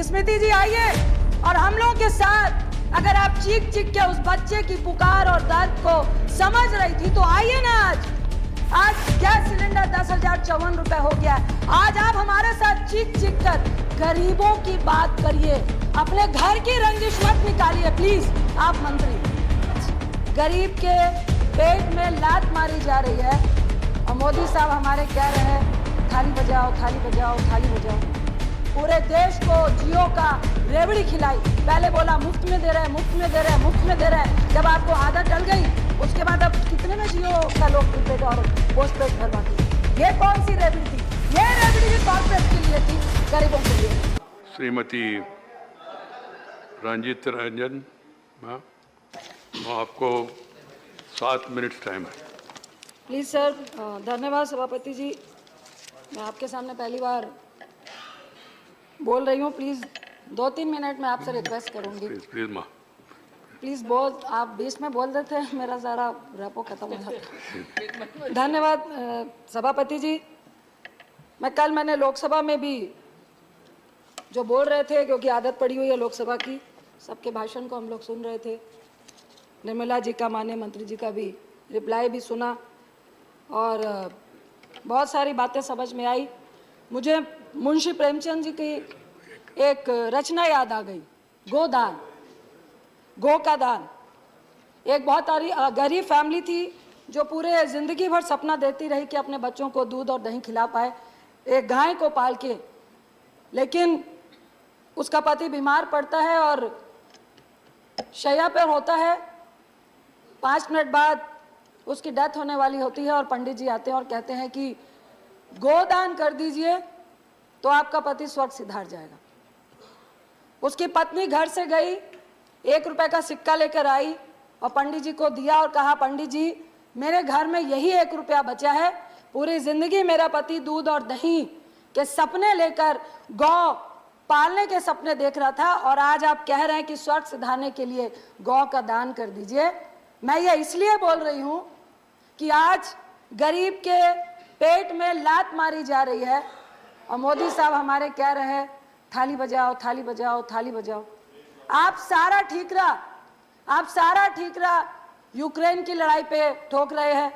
स्मृति जी आइए और हम लोगों के साथ अगर आप चीख चीख के उस बच्चे की पुकार और दर्द को समझ रही थी तो आइए ना। आज गैस सिलेंडर 10,054 रुपए हो गया। आज आप हमारे साथ चीख चीख कर गरीबों की बात करिए, अपने घर की रंजिश मत निकालिए प्लीज। आप मंत्री, गरीब के पेट में लात मारी जा रही है और मोदी साहब हमारे कह रहे हैं थाली बजाओ थाली बजाओ थाली बजाओ। पूरे देश को जियो का रेवड़ी खिलाई, पहले बोला मुफ्त में दे रहे हैं मुफ्त में दे रहे हैं मुफ्त में दे रहे हैं। जब आपको आदत डल गई उसके बाद अब कितने में जियो का लोग प्रीपेड और पोस्ट पेड भरवाते। ये कौन सी रेवड़ी थी? ये रेवड़ी भी कॉर्पोरेट के लिए थी, गरीबों के लिए। श्रीमती रंजित रंजन, आपको 7 मिनट टाइम है। Please sir. धन्यवाद सभापति जी, मैं आपके सामने पहली बार बोल रही हूँ। प्लीज 2-3 मिनट में आपसे रिक्वेस्ट करूंगी। प्लीज माँ, प्लीज बोल, आप बीच में बोल देते हैं मेरा सारा रैपो खत्म हो जाता। धन्यवाद सभापति जी। मैंने लोकसभा में भी जो बोल रहे थे, क्योंकि आदत पड़ी हुई है लोकसभा की, सबके भाषण को हम लोग सुन रहे थे। निर्मला जी का, माननीय मंत्री जी का भी रिप्लाई भी सुना और बहुत सारी बातें समझ में आई। मुझे मुंशी प्रेमचंद जी की एक रचना याद आ गई, गोदान, गो का दान। एक बहुत गरीब फैमिली थी जो पूरे जिंदगी भर सपना देती रही कि अपने बच्चों को दूध और दही खिला पाए, एक गाय को पाल के। लेकिन उसका पति बीमार पड़ता है और शैया पर होता है। 5 मिनट बाद उसकी डेथ होने वाली होती है और पंडित जी आते हैं और कहते हैं कि गोदान कर दीजिए तो आपका पति स्वर्ग सिधार जाएगा। उसकी पत्नी घर से गई, 1 रुपए का सिक्का लेकर आई और पंडित जी को दिया और कहा, पंडित जी मेरे घर में यही 1 रुपया बचा है, पूरी जिंदगी मेरा पति दूध और दही के सपने लेकर गौ पालने के सपने देख रहा था और आज आप कह रहे हैं कि स्वर्ग सिधारने के लिए गौ का दान कर दीजिए। मैं ये इसलिए बोल रही हूं कि आज गरीब के पेट में लात मारी जा रही है और मोदी साहब हमारे कह रहे हैं थाली बजाओ थाली बजाओ थाली बजाओ। आप सारा ठीकरा यूक्रेन की लड़ाई पे ठोक रहे हैं,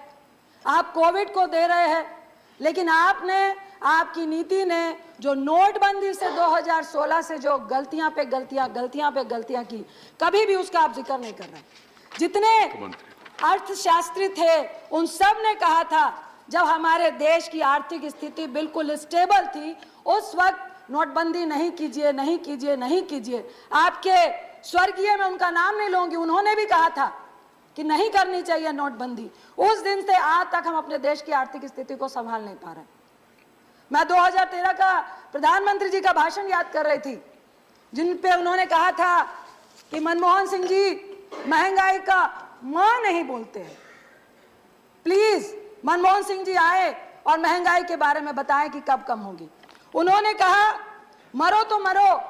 आप कोविड को दे रहे हैं, लेकिन आपकी नीति ने जो नोटबंदी से 2016 से जो गलतियां पे गलतियां की, कभी भी उसका आप जिक्र नहीं कर रहे। जितने अर्थशास्त्री थे उन सब ने कहा था जब हमारे देश की आर्थिक स्थिति बिल्कुल स्टेबल थी, उस वक्त नोटबंदी नहीं कीजिए नहीं कीजिए नहीं कीजिए। आपके स्वर्गीय, मैं उनका नाम नहीं लूंगी, उन्होंने भी कहा था कि नहीं करनी चाहिए नोटबंदी। उस दिन से आज तक हम अपने देश की आर्थिक स्थिति को संभाल नहीं पा रहे। मैं 2013 का प्रधानमंत्री जी का भाषण याद कर रही थी, जिन पे उन्होंने कहा था कि मनमोहन सिंह जी महंगाई का मां नहीं बोलते हैं। प्लीज मनमोहन सिंह जी आए और महंगाई के बारे में बताएं कि कब कम होगी। उन्होंने कहा मरो तो मरो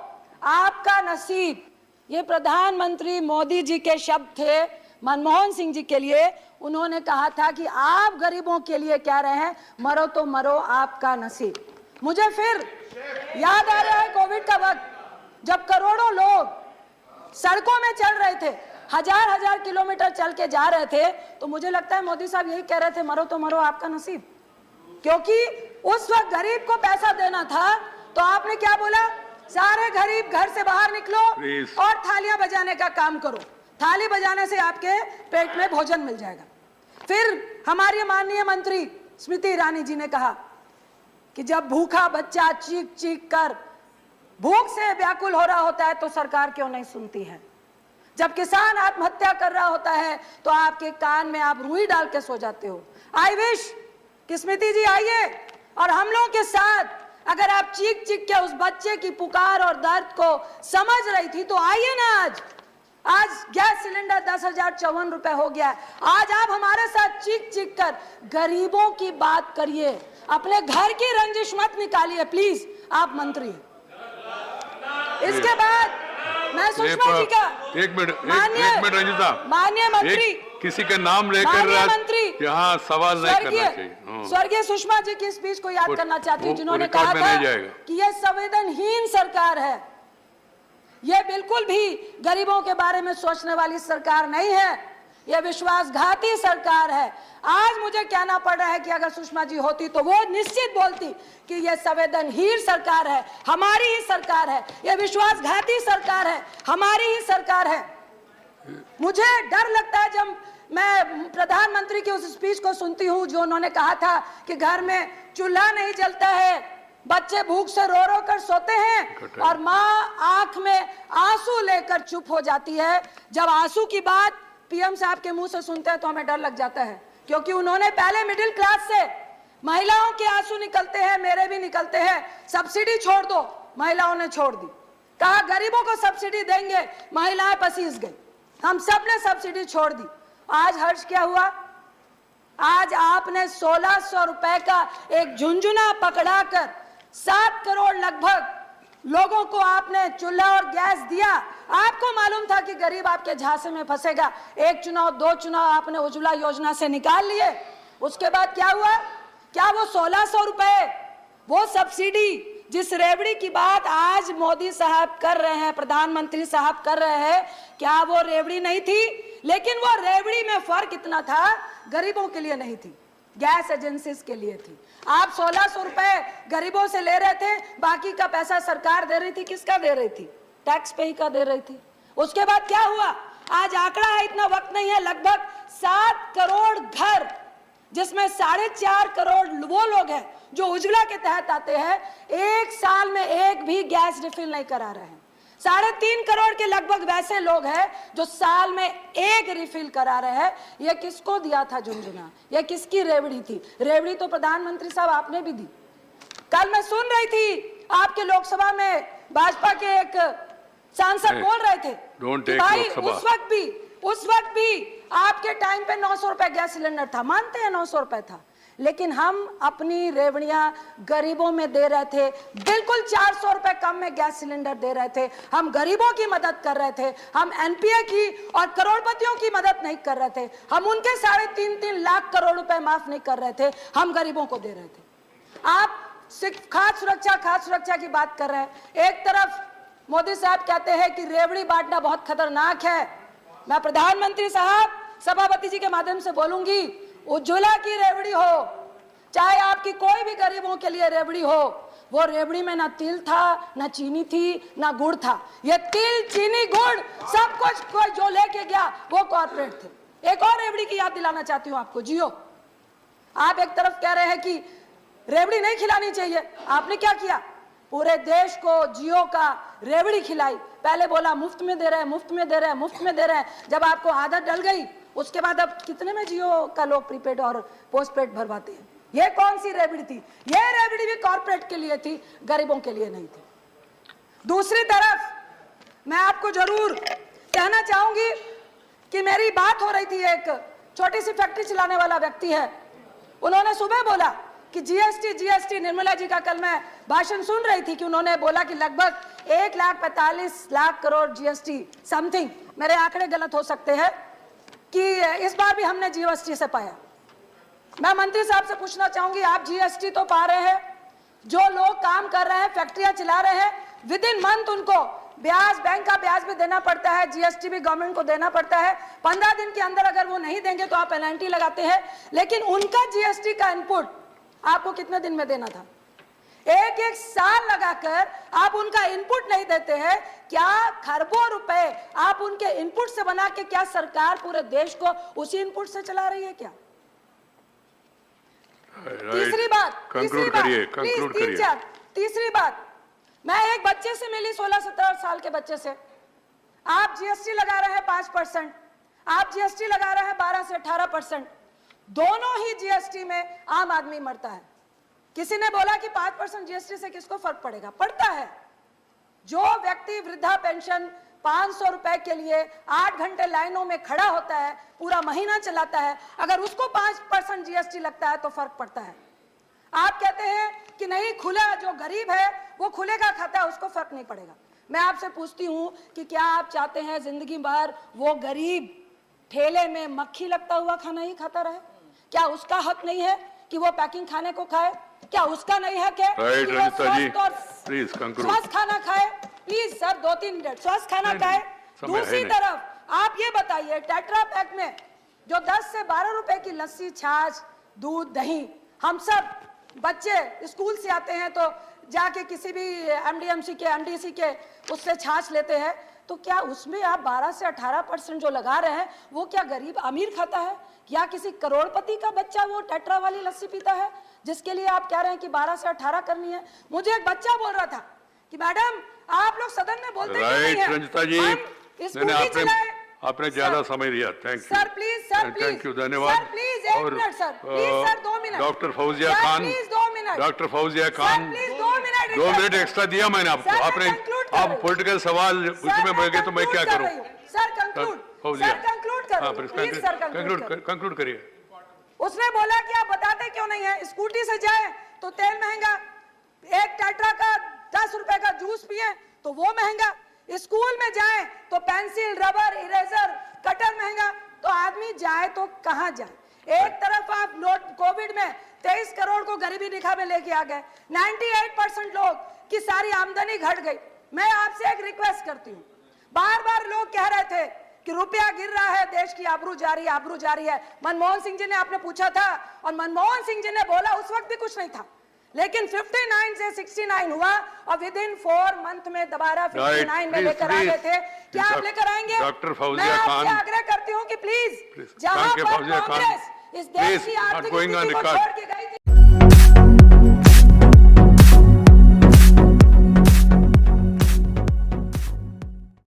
आपका नसीब। ये प्रधानमंत्री मोदी जी के शब्द थे मनमोहन सिंह जी के लिए। उन्होंने कहा था कि आप गरीबों के लिए कह रहे हैं मरो तो मरो आपका नसीब। मुझे फिर याद आ रहा है कोविड का वक्त, जब करोड़ों लोग सड़कों में चल रहे थे, हजार किलोमीटर चल के जा रहे थे, तो मुझे लगता है मोदी साहब यही कह रहे थे मरो तो मरो आपका नसीब। क्योंकि उस वक्त गरीब को पैसा देना था तो आपने क्या बोला, सारे गरीब घर से बाहर निकलो और थालियां बजाने का काम करो, थाली बजाने से आपके पेट में भोजन मिल जाएगा। फिर हमारी माननीय मंत्री स्मृति ईरानी जी ने कहा कि जब भूखा बच्चा चीख चीख कर भूख से व्याकुल हो रहा होता है तो सरकार क्यों नहीं सुनती है। जब किसान आत्महत्या कर रहा होता है तो आपके कान में आप रुई डाल के सो जाते हो। आई विश कि स्मृति जी आइए और हम लोगों के साथ अगर आप चीख चीख के उस बच्चे की पुकार और दर्द को समझ रही थी तो आइए ना। आज गैस सिलेंडर 10,054 रुपए हो गया। आज आप हमारे साथ चीख चीख कर गरीबों की बात करिए, अपने घर की रंजिश मत निकालिए प्लीज। आप मंत्री, इसके बाद मैं सुषमा जी का एक मिनट रंजिता, माननीय मंत्री, किसी का नाम लेकर यहाँ सवाल नहीं करना चाहिए। स्वर्गीय सुषमा जी की स्पीच को याद करना चाहती हूँ, जिन्होंने कहा था कि यह संवेदनहीन सरकार है। ये बिल्कुल भी गरीबों के बारे में सोचने वाली सरकार नहीं है, ये विश्वासघाती सरकार है। आज मुझे कहना पड़ रहा है कि अगर सुषमा जी होती तो वो निश्चित बोलती कि ये संवेदनहीन सरकार है, हमारी ही सरकार है, ये विश्वासघाती सरकार है, हमारी ही सरकार है। मुझे डर लगता है जब मैं प्रधानमंत्री की उस स्पीच को सुनती हूं जो उन्होंने कहा था कि घर में चूल्हा नहीं जलता है, बच्चे भूख से रो रो कर सोते हैं और माँ आंख में आंसू लेकर चुप हो जाती है। जब आंसू की बात पीएम साहब के मुंह से सुनते हैं तो हमें डर लग जाता है, क्योंकि उन्होंने पहले मिडिल क्लास से महिलाओं के आंसू निकलते हैं, मेरे भी निकलते हैं, सब्सिडी छोड़ दो, महिलाओं ने छोड़ दी, कहा गरीबों को सब्सिडी देंगे, महिलाएं पसीज गई, हम सब ने सब्सिडी छोड़ दी। आज हर्ष क्या हुआ? आज आपने 1600 रुपए का एक झुंझुना पकड़ाकर 7 करोड़ लगभग लोगों को आपने चूल्हा और गैस दिया। आपको मालूम था कि गरीब आपके झांसे में फंसेगा, एक चुनाव 2 चुनाव आपने उज्ज्वला योजना से निकाल लिए। उसके बाद क्या हुआ? क्या वो 1600 रुपए, वो सब्सिडी जिस रेवड़ी की बात आज मोदी साहब कर रहे हैं, प्रधानमंत्री साहब कर रहे हैं, क्या वो रेवड़ी नहीं थी? लेकिन वो रेवड़ी में फर्क इतना था, गरीबों के लिए नहीं थी, गैस एजेंसीज के लिए थी। आप 1600 रुपए गरीबों से ले रहे थे, बाकी का पैसा सरकार दे रही थी। किसका दे रही थी? टैक्स पे का दे रही थी। उसके बाद क्या हुआ? आज आंकड़ा है, इतना वक्त नहीं है, लगभग 7 करोड़ घर, जिसमें 4.5 करोड़ वो लोग हैं जो उज्ज्वला के तहत आते हैं, एक साल में एक भी गैस रिफिल नहीं करा रहे हैं। 3.5 करोड़ के लगभग वैसे लोग हैं जो साल में एक रिफिल करा रहे हैं। ये किसको दिया था झुंझुना? ये किसकी रेवड़ी थी? रेवड़ी तो प्रधानमंत्री साहब आपने भी दी। कल मैं सुन रही थी आपके लोकसभा में भाजपा के एक सांसद बोल रहे थे कि भाई उस वक्त भी आपके टाइम पे 900 रुपए गैस सिलेंडर था, मानते हैं 900 रुपए था, लेकिन हम अपनी रेवड़ियां गरीबों में दे रहे थे, बिल्कुल 400 रुपए कम में गैस सिलेंडर दे रहे थे। हम गरीबों की मदद कर रहे थे, हम एनपीए की और करोड़पतियों की मदद नहीं कर रहे थे, हम उनके 3.5 लाख करोड़ रुपए माफ नहीं कर रहे थे, हम गरीबों को दे रहे थे। आप सिर्फ खाद्य सुरक्षा की बात कर रहे हैं। एक तरफ मोदी साहब कहते हैं कि रेवड़ी बांटना बहुत खतरनाक है। मैं प्रधानमंत्री साहब सभापति जी के माध्यम से बोलूंगी, उज्ज्वला की रेवड़ी हो, चाहे आपकी कोई भी गरीबों के लिए रेवड़ी हो, वो रेवड़ी में ना तिल था, ना चीनी थी, ना गुड़ था। ये तिल, चीनी, गुड़ सब कुछ कोई जो लेके गया वो कॉर्पोरेट थे। एक और रेवड़ी की याद दिलाना चाहती हूँ आपको, जियो। आप एक तरफ कह रहे हैं कि रेवड़ी नहीं खिलानी चाहिए, आपने क्या किया? पूरे देश को जियो का रेवड़ी खिलाई। पहले बोला मुफ्त में दे रहे हैं, मुफ्त में दे रहे हैं, मुफ्त में दे रहे हैं। जब आपको आदत डल गई, उसके बाद अब कितने में जियो का लोग प्रीपेड और पोस्टपेड भरवाते हैं। ये कौन सी रेवड़ी थी? ये रेवड़ी भी कॉर्पोरेट के लिए थी, गरीबों के लिए नहीं थी। दूसरी तरफ मैं आपको जरूर कहना चाहूंगी कि मेरी बात हो रही थी, एक छोटी सी फैक्ट्री चलाने वाला व्यक्ति है, उन्होंने सुबह बोला कि जीएसटी, निर्मला जी का कल मैं भाषण सुन रही थी कि उन्होंने बोला कि लगभग 1,45,00,000 करोड़ जीएसटी समथिंग, मेरे आंकड़े गलत हो सकते हैं, कि इस बार भी हमने जीएसटी से पाया। मैं मंत्री साहब से पूछना चाहूंगी, आप जीएसटी तो पा रहे हैं, जो लोग काम कर रहे हैं, फैक्ट्रियां चला रहे हैं, विद इन मंथ उनको ब्याज, बैंक का ब्याज भी देना पड़ता है, जीएसटी भी गवर्नमेंट को देना पड़ता है। 15 दिन के अंदर अगर वो नहीं देंगे तो आप पेनल्टी लगाते हैं, लेकिन उनका जीएसटी का इनपुट आपको कितने दिन में देना था? एक साल लगाकर आप उनका इनपुट नहीं देते हैं। क्या खरबों रुपए आप उनके इनपुट से बना के, क्या सरकार पूरे देश को उसी इनपुट से चला रही है क्या? तीसरी बात, मैं एक बच्चे से मिली, 16-17 साल के बच्चे से। आप जीएसटी लगा रहे हैं 5%, आप जीएसटी लगा रहे हैं 12 से 18%। दोनों ही जीएसटी में आम आदमी मरता है। किसी ने बोला कि 5% जीएसटी से किसको फर्क पड़ेगा? पड़ता है। जो व्यक्ति वृद्धा पेंशन 500 रुपए के लिए 8 घंटे लाइनों में खड़ा होता है, पूरा महीना चलाता है, अगर उसको 5% जीएसटी लगता है तो फर्क पड़ता है। आप कहते हैं कि नहीं, खुला जो गरीब है वो खुलेगा खाता है, उसको फर्क नहीं पड़ेगा। मैं आपसे पूछती हूं कि क्या आप चाहते हैं जिंदगी भर वो गरीब ठेले में मक्खी लगता हुआ खाना ही खाता रहे? क्या उसका हक नहीं है कि वो पैकिंग खाने को खाए? क्या उसका नहीं है कि वो स्वस्थ खाना खाए? Please sir 2-3 minute. स्वस्थ खाना खाए। समय है दूसरी नहीं। तरफ आप ये बताइए, टेट्रा पैक में जो 10 से 12 रुपए की लस्सी, छाछ, दूध, दही, हम सब बच्चे स्कूल से आते हैं तो जाके किसी भी एमडीएमसी के, एमडीसी के उससे छाछ लेते हैं, तो क्या उसमें आप 12 से 18% जो लगा रहे हैं वो क्या गरीब अमीर खाता है? या किसी करोड़पति का बच्चा वो टेट्रा वाली लस्सी पीता है जिसके लिए आप कह रहे हैं कि 12 से 18 करनी है? मुझे एक बच्चा बोल रहा था कि मैडम आप लोग सदन में बोलते क्यों नहीं हैं? रंजिता जी, स्कूटी चलाए। आपने ज्यादा समय लिया, thank you sir please, sir please, thank you, धन्यवाद। Sir please 1 minute, sir please, sir 2 minute. Doctor Fauzia sir, Khan, please 2 minute. Doctor Fauzia Khan, please 2 minute, 2 minute extra दिया मैंने आपको। सर, आपने मैं conclude कर रही आप हूँ। पॉलिटिकल सवाल उसमें बढ़ गए तो मैं क्या करूं? Sir conclude, Fauzia, sir conclude कर हाँ, रही हूँ। Please sir conclude. कंक्लूड करिए। उसने बोला कि आप बताते क्यों नहीं है? स्कूटी से जाए तो तेल महंगा, एक टेट्रा का 10 रुपए का जूस पिए तो वो महंगा, स्कूल में जाए तो पेंसिल, रबर, इरेजर, कटर महंगा, तो आदमी जाए तो कहां जाए? एक तरफ आप नोट कोविड में 23 करोड़ को गरीबी रेखा में लेके आ गए, 98% लोग की सारी आमदनी घट गई। मैं आपसे एक रिक्वेस्ट करती हूँ, बार बार लोग कह रहे थे कि रुपया गिर रहा है, देश की आबरू जा रही है, आबरू जा रही है। मनमोहन सिंह जी ने आपने पूछा था और मनमोहन सिंह जी ने बोला उस वक्त भी कुछ नहीं था, लेकिन 59 से 69 हुआ और विद इन 4 मंथ में दोबारा 59 में लेकर आ गए थे। क्या आप लेकर आएंगे? डॉक्टर फौजिया खान, मैं आपसे आग्रह करती हूँ कि प्लीज, जहां पर कांग्रेस इस देश की आर्थिक नीति को छोड़ के गई थी